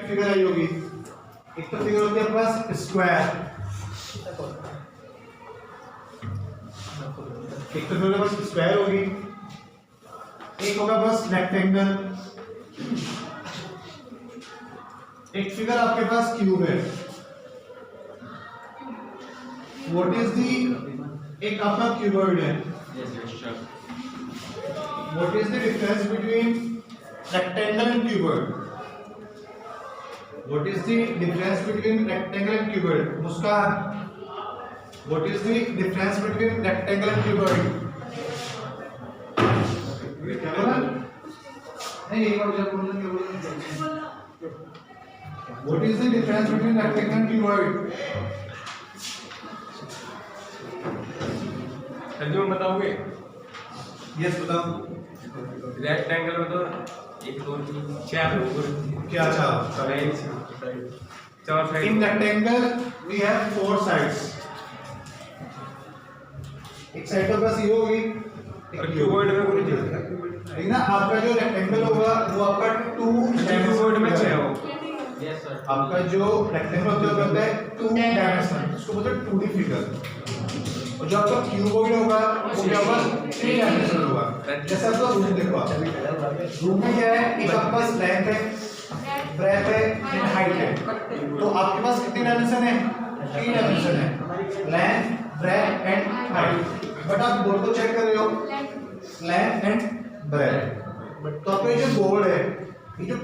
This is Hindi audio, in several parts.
की फिगर आई होगी। एक तो फिगर होती है अपने पास स्क्वायर, एक तो फिगर बस स्क्वायर होगी, एक होगा बस रेक्टेंगल, एक फिगर आपके पास क्यूब है। व्हाट इज दी, एक आपका क्यूबॉइड है। What is the difference between rectangle and cuboid? What is the difference between rectangle and cuboid? Muskan, what is the difference between rectangle and cuboid? नहीं, एक बार जब बोलना क्या बोलना, what is the difference between rectangle and cuboid? में बताओगे? यस बताओ। रेक्टेंगल में तो 1 2 3 4 लोग, क्या चार? 4 side. In rectangle we have 4 sides. एक साइड पर बस ये होगी, और क्यूबॉइड में कोई नहीं, लेकिन ना आपका जो रेक्टेंगल होगा वो आपका 2 क्यूबॉइड में 6 हो। आपका जो रेक्टेंगल होता है 2 डायमेंशन, उसको बोलते हैं 2D फिगर। और जो आपका क्यूबॉइड होगा वो क्या होगा? 3 डायमेंशनल होगा। जैसे आपका रूम देखो, आप रूम में क्या है, एक आपके पास लेंथ है, ब्रेथ है एंड हाइट है। तो आपके पास कितने डायमेंशन है? 3 डायमेंशन है, length, breadth and height. But आप बोर्ड को चेक कर रहे हो, लेंथ एंड ब्रेथ। तो आपका ये जो बोर्ड है, ये जो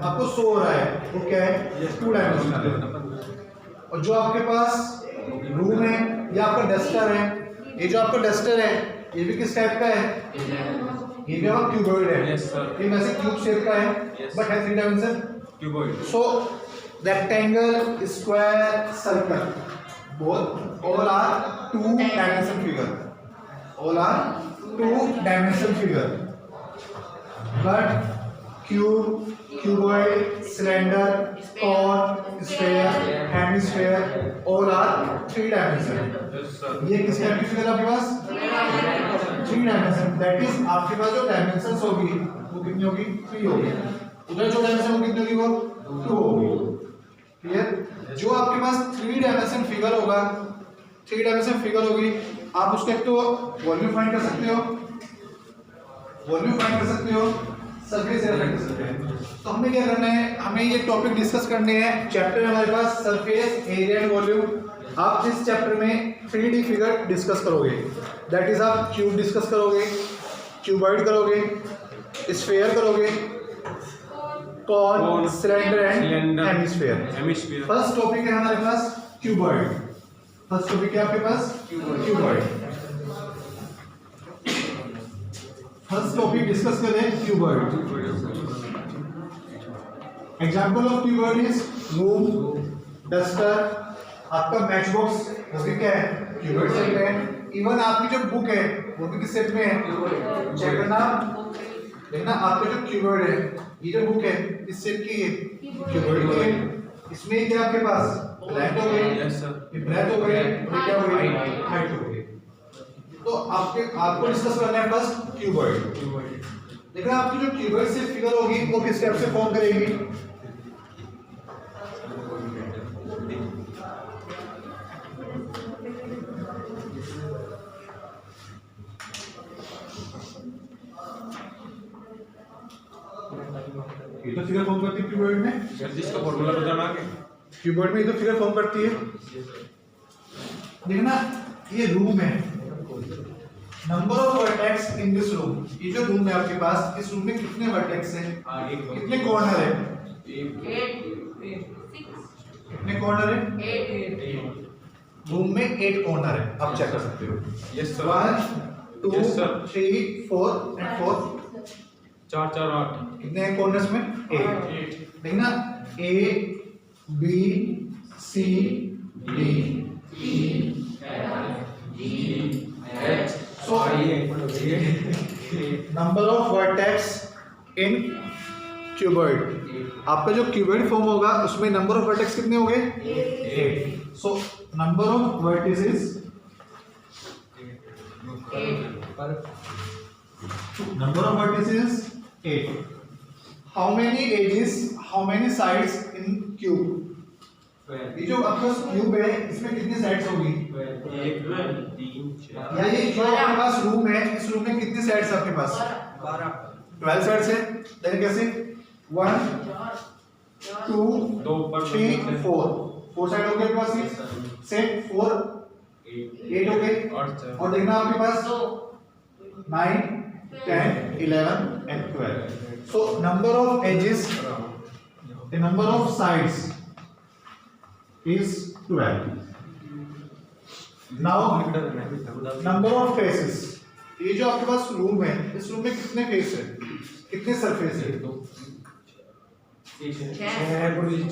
आपको शो हो रहा है वो क्या है? 2 डायमेंशनल है। और जो आपके पास रूम है या आपका डस्टर है, ये जो आपका डस्टर है ये भी किस टाइप का है? ये भी आपका क्यूबॉइड है। Yes sir. ये वैसे क्यूब शेप का है, बट है 3 dimension cuboid. So rectangle, square, circle, both all are 2 dimension figure, all are 2 dimension figure. But cube, cuboid, cylinder, cone, sphere, hemisphere all are 3 dimension. Yes sir. ये किस टाइप की फिगर आपके पास? 3 डायमेंशन। दैट इज आपके पास जो डायमेंशंस होगी वो कितनी होगी? 3 होगी। उधर जो डायमेंशन वो कितनी होगी? वो 2 होगी। क्लियर? जो आपके पास 3 डायमेंशन फिगर होगा, 3 डायमेंशन फिगर होगी, आप उसका एक तो वॉल्यूम फाइंड कर सकते हो, वॉल्यूम फाइंड कर सकते हो, सरफेस एरिया फाइंड कर सकते हैं। तो हमें क्या करना है, हमें ये टॉपिक डिस्कस करने हैं। चैप्टर हमारे पास सरफेस एरिया एंड वॉल्यूम। आप इस चैप्टर में 3D फिगर डिस्कस करोगे, दैट इज आप क्यूब डिस्कस करोगे, क्यूबॉइड करोगे, स्फीयर करोगे, cone, cylinder and hemisphere. First topic है हमारे पास क्यूबॉइड। फर्स्ट टॉपिक है आपके पास क्यूबॉइड। फर्स्ट टॉपिक डिस्कस करें cuboid. Example of cuboid is room, duster, आपका मैच बॉक्स वो भी क्या है? क्यूबॉइड सेट है। इवन आपकी जो बुक है वो भी किस सेट में है? चेक करना, देखना आपका जो क्यूबॉइड है, ये जो बुक है किस सेट की है? क्यूबॉइड की है। इसमें क्या आपके पास लेंथ हो गई, ये ब्रेथ हो गई, और क्या हो गई? हाइट हो गई। तो आपको डिस्कस करना है फर्स्ट क्यूबॉइड। देखना आपकी जो क्यूबॉइड से फिगर होगी वो किस स्टेप से फॉर्म करेगी? ये तो फिगर फॉर्म करती है क्यूबॉइड में। सर जिसका फार्मूला बताना आगे। क्यूबॉइड में ये तो फिगर फॉर्म करती है। देखना ये रूम है, number of vertex in this room. ये जो रूम है आपके पास, इस रूम में कितने वर्टेक्स हैं? कितने कॉर्नर है? कितने कॉर्नर है? 8। रूम में 8 कॉर्नर है, आप चेक कर सकते हो। Yes sir. 1 2 Yes, sir. 3 4 and 4 4 4 8। कितने हैं कॉर्नर्स में? 8। देखना A B C D E F G H। So number of vertex in cuboid. आपका जो क्यूबॉइड फॉर्म होगा उसमें नंबर ऑफ वर्टेक्स कितने होंगे? 8। So number of vertices, number of vertices 8। How many edges, how many sides in cube. ये जो आपके पास क्यूब है इसमें कितनी साइड्स होगी? 1 2 3 4 या ये जो आपके पास रूम है, इस रूम में कितनी साइड्स आपके पास? 12 साइड्स है। देखिए कैसे 1 2 3 4 साइड हो गए आपके पास। ये सेट 4 8 हो गए। और देखना आपके पास 9 10 11 and 12. So number of edges, the number of sides is 12. Now number of faces. ये जो आपके पास रूम है, इस रूम में कितने फेस है, कितने सरफेस है?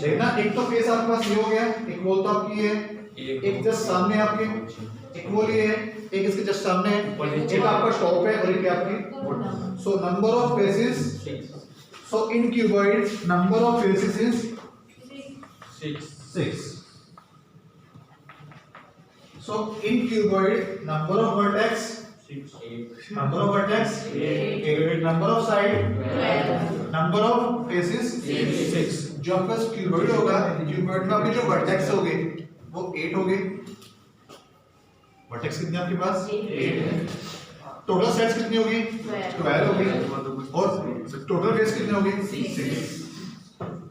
देखना एक तो फेस आपके पास ये हो गया, एक वॉल तो आपकी है, एक जस्ट सामने आपके, एक वॉल ये है, एक इसके जस्ट सामने है, एक आपका टॉप है और एक आपकी। सो number of faces, so in cuboid number of faces is 6. So in cuboid number of vertex 6 8 number of vertex 8 number of side 12 number of faces 6. जो आपका क्यूबॉइड होगा, क्यूबॉइड में आपके जो वर्टेक्स होंगे वो 8 होंगे। वर्टेक्स कितने आपके पास? 8 है। टोटल साइड्स कितनी होगी? 12 होगी। और टोटल फेस कितने होंगे? 6.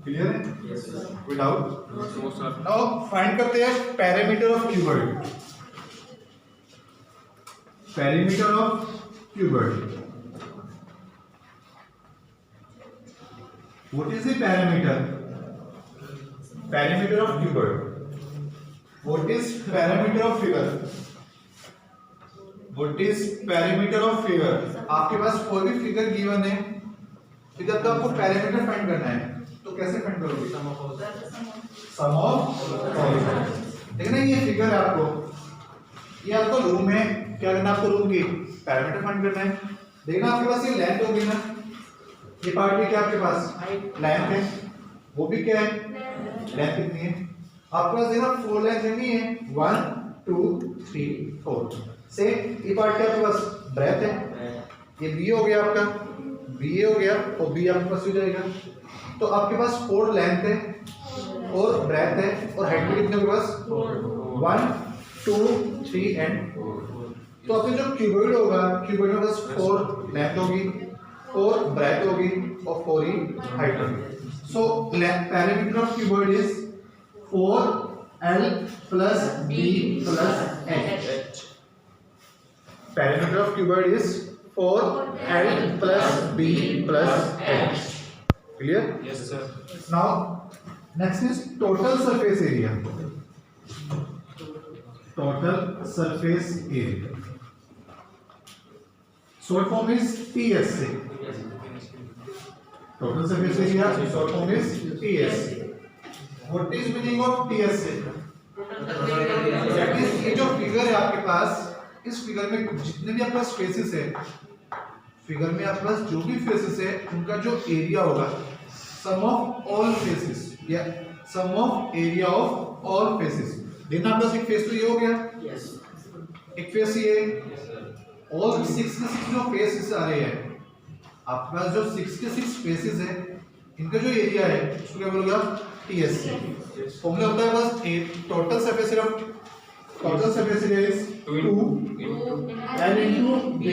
क्लियर है? विदाउट नाउ फाइंड करते हैं parameter of cuboid. Parameter of cuboid, what is the parameter? Parameter of cuboid. What is parameter of figure? What is parameter of figure? आपके पास कोई भी फिगर गिवन है, फिगर का आपको पैरामीटर फाइंड करना है, तो कैसे फाइंड करोगे? सम ऑफ देखना ये फिगर है आपको, ये आपका रूम है, क्या करना है आपको? रूम की पैरामीटर फाइंड करना है। देखना आपके पास ये लेंथ होगी ना, ये पार्ट भी क्या आपके पास लेंथ है, वो भी क्या है लेंथ कितनी है आपके पास? देखना 4 लेंथ नहीं है, 1 2 3 4 से ये पार्ट क्या आपके पास ब्रेथ है, ये बी हो गया आपका, बी हो गया और बी आपके पास हो जाएगा। तो आपके पास 4 लेंथ है और ब्रेथ है और हाइट भी कितने आपके पास 1 2 3 एंड 4। तो आपके जो क्यूबॉइड होगा, क्यूबॉइड में बस 4 लेंथ होगी, 4 ब्रेथ होगी और 4 ही हाइट होगी। सो parameter of cuboid is 4L plus B plus H. Perimeter of cuboid is 4L plus B plus H. Clear? Yes sir. Now next is total surface area. Total surface area. Short form is TSA. Total surface area short form is TSA. What is meaning of TSA? That is ये जो फिगर है आपके पास, इस फिगर में जितने भी आपके पास फेसेस है, फिगर में आपके पास जो भी फेसेस है उनका जो एरिया होगा, सम ऑफ ऑल फेसेस या sum of area of all faces. देखना आपके पास एक फेस तो ये हो गया, एक फेस ये, ऑल 6 के 6 जो फेसेस आ रहे हैं आपके पास, जो 6 के 6 फेसेस है इनका जो एरिया है उसको क्या बोलोगे आप? TSA। फॉर्मूला होता है बस total surface area, total surface area is 2 L into B,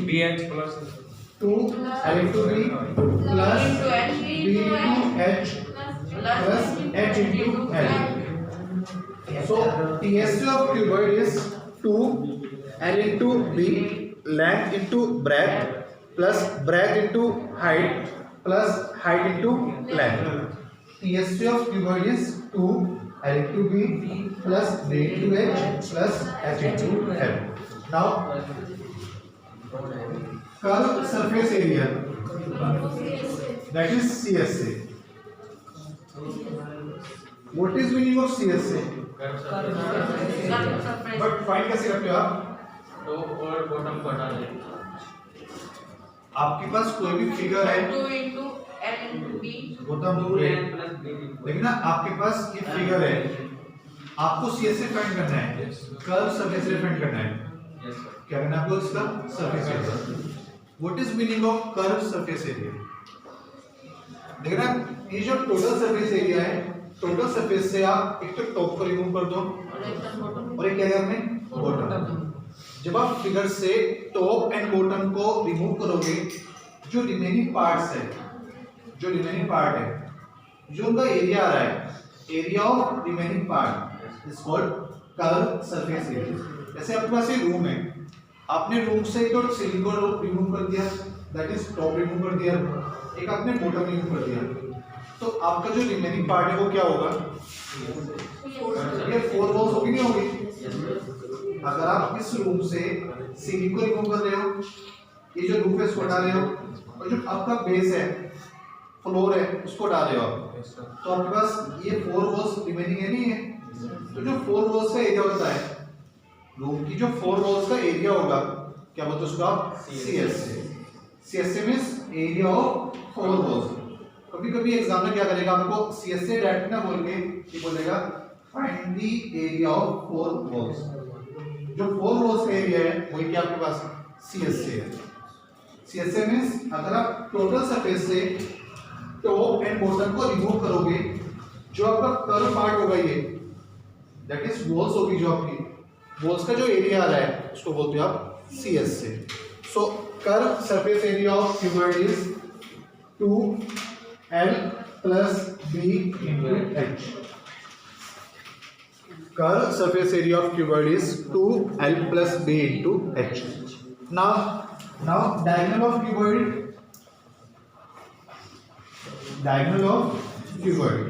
BH plus 2 L into B plus B into H plus H into L. So TSA of cuboid is 2 L into B, length into breadth plus breadth into height plus height into length. TSA of cuboid is 2 L into B plus B into H plus H into L. Now curved surface area, that is CSA. What is meaning of CSA? But find कैसे करते हो आप? टॉप और बॉटम को हटा दें। आपके पास कोई भी फिगर है, 2 into L into B, bottom लेकिन ना आपके पास ये फिगर है, आपको CSA फाइंड करना है, कर्व सरफेस एरिया फाइंड करना है। Yes sir. क्या करना है आपको? इसका surface area. What is meaning of curve surface area? देख रहे हैं, ये जो टोटल सरफेस एरिया है, टोटल सरफेस से आप एक तो टॉप को रिमूव कर दो और एक क्या है आपने बॉटम। जब आप फिगर से टॉप एंड बॉटम को रिमूव करोगे, जो रिमेनिंग पार्ट्स है, जो रिमेनिंग पार्ट है, जो उनका एरिया आ रहा है, area of remaining part is called curve surface area. जैसे आपके पास एक रूम है, आपने रूम से तो सीलिंग को रिमूव कर दिया, दैट इज टॉप रिमूव कर दिया, एक आपने बॉटम रिमूव कर दिया, तो आपका जो रिमेनिंग पार्ट है वो क्या होगा, ये 4 वॉल्स होगी नहीं होगी। अगर आप इस रूम से सीलिंग को रिमूव कर रहे हो, ये जो रूफ है उसको हटा रहे हो, और जो आपका बेस है, फ्लोर है, उसको हटा रहे हो आप, तो आपके पास ये 4 वॉल्स रिमेनिंग है नहीं है। तो जो 4 वॉल्स का एरिया होता है रूम की, जो 4 वॉल्स का एरिया होगा, क्या बोलते हैं उसका, CSA. CSA means area of 4 walls. कभी कभी एग्जाम में क्या करेगा, आपको सीएसए डायरेक्ट ना बोल के ये बोलेगा find the area of 4 walls. जो 4 वॉल्स का एरिया है वही क्या आपके पास सीएसए है। सीएसए मींस अगर आप टोटल सरफेस से टॉप एंड बॉटम को रिमूव करोगे, जो आपका कर्व पार्ट होगा ये, दैट इज वॉल्स होगी, जो आपकी वॉल्स का जो एरिया आ रहा है उसको बोलते हो आप CSA. So curve surface area of cuboid is 2L plus B into H. Curve surface area of cuboid is 2L plus B into H. Now diagonal of cuboid. Diagonal of cuboid.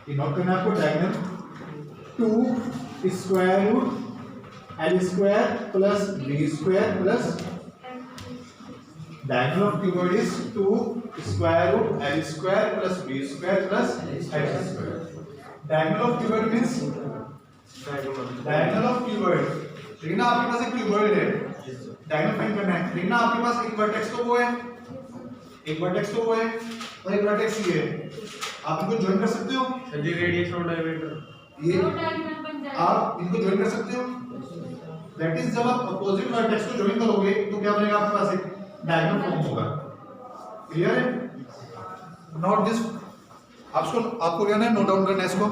ये नोट करना आपको, diagonal 2 square root L square plus B square plus diagonal of cuboid is 2 square root L square plus B square plus H square. Diagonal of cuboid means diagonal of cuboid, लेकिन ना आपके पास एक क्यूबॉइड है, डायगोनल फाइंड करना है, लेकिन ना आपके पास एक वर्टेक्स तो वो है, एक वर्टेक्स तो वो है और एक वर्टेक्स ये है, आप इनको ज्वाइन कर सकते हो। सर ये रेडियस ऑफ डायमीटर, ये आप इनको ज्वाइन कर सकते हो। दैट इज जब आप अपोजिट वर्टेक्स को ज्वाइन करोगे तो क्या बनेगा, आपके पास एक डायगोनल फॉर्म होगा। क्लियर है? नोट दिस, आपको क्या है, नोट डाउन करना है इसको।